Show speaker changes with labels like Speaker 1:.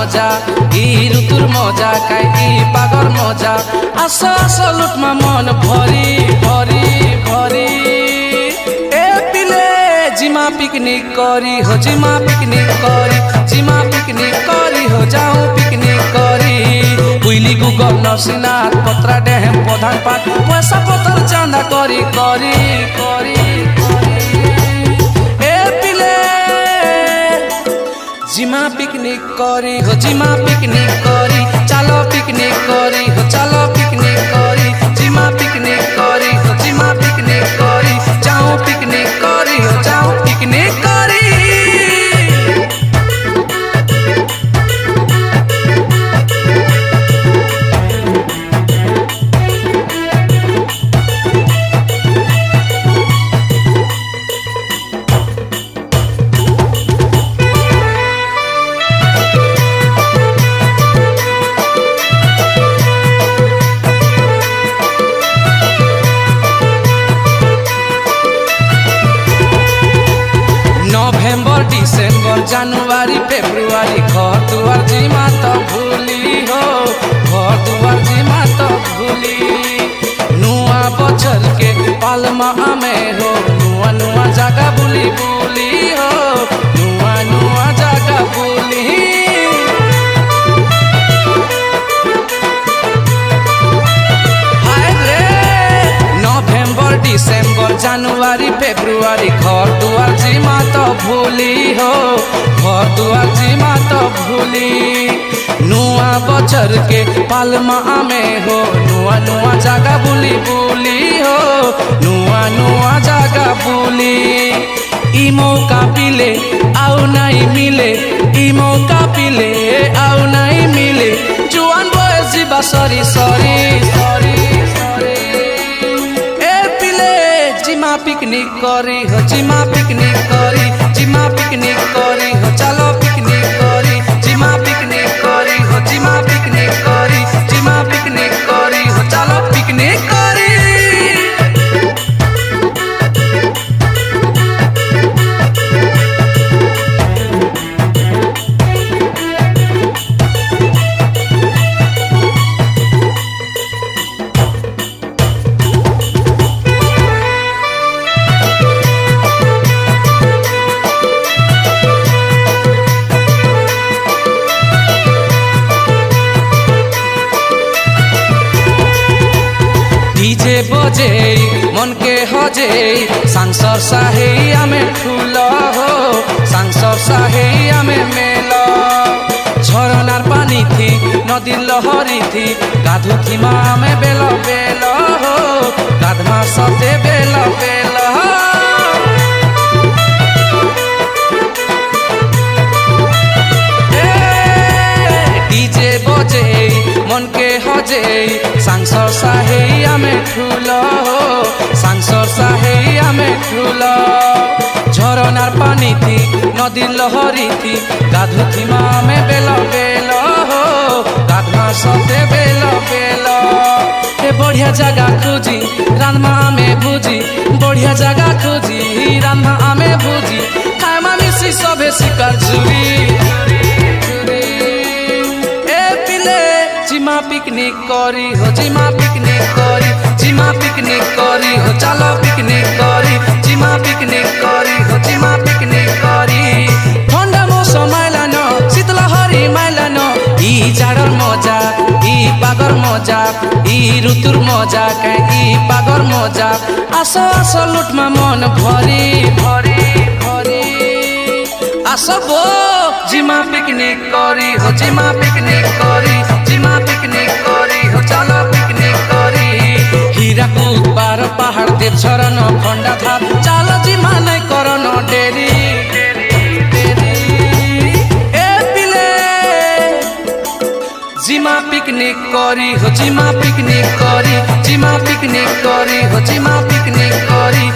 Speaker 1: मजा ई ऋतुर मजा काय ई पागर मजा आस आस लुटमा मन भरी भरी भरी ए पिले जिमा पिकनिक करी हो जिमा पिकनिक करी जिमा पिकनिक करी हो जाऊं पिकनिक करी उइली गुगल नरसिंहनाथ पत्रा डैम प्रधान पाट पैसा पतर चांदा करी करी करी ए पिले जिमा पिकनिक करी हो जिमा पिकनिक करी चलो पिकनिक करी हो चलो पिकनिक करी जिमा पिकनिक करी हो जिमा पिकनिक करी जाऊं पिकनिक करी हो जाऊं पिकनिक करी नवंबर डिसेंबर जनवरी फेब्रुआरी घर दुआर जिमा तो भूली हो घर दुआर जिमा तो भूली नुआ बचर के पालमा में हो नुआ नुआ जगह बुली बुली हो नुआ नुआ जगह बुली डिसेंबर जनवरी फेब्रुआरी घर दुआर जिमा तो भूली हो घर दुआर जिमा तो भूली नुआ बचर के पालमा में हो नुआ नुआ जगह बुली बुली हो नुआ नुआ जगह बुली ई मौका पिले आउ नहीं मिले ई मौका पिले आउ नहीं मिले जुआन बयस जीवा सरी सरी सरी जिमा पिकनिक करी हो जिमा पिकनिक करी जिमा पिकनिक करी हो चलो पिकनिक करी जिमा पिकनिक करी हो जिमा पिकनिक करी जिमा पिकनिक करी हो चलो पिकनिक करी डीजे बजे मन के हजे सांसर साहे आमे फूल हो सांसर साहे आमे मेल झरनार पानी थी नदी लहरी थी गाधु थी मामे बेल बेल हो गाधमा सते बेल बेल डीजे बजे मन के हजे सांसर साहे आमे फूल हो सांसर साहे आमे फूल झरनार पानी थी नदी लहरी थी गाधु थी मामे बेल बेल हो गाधमा सते बेल बेल ए बढ़िया जगह खोजी रानमा आमे भुजी बढ़िया जगह खोजी रानमा आमे भुजी खामा मिसी सभे शिकार जुरी जिमा पिकनिक करी हो जिमा पिकनिक करी जिमा पिकनिक करी हो चलो पिकनिक करी जिमा पिकनिक करी हो जिमा पिकनिक करी ठंडा मौसम आइलानो शीतलहरी माइलानो ई जाड़र मजा ई पागर मजा ई ऋतुर मजा काय ई पागर मजा आसो आसो लुटमा मन भरी भरी भरी आसबो जिमा पिकनिक करी हो जिमा पिकनिक करी जिमा पिकनिक करी हो चलो पिकनिक करी हीराकुद पार पहाड़ देव झरन खंडा धार चलो जिमा नहीं करनो डेरी डेरी ए पिले जिमा पिकनिक करी हो जिमा पिकनिक करी जिमा पिकनिक करी हो जिमा पिकनिक करी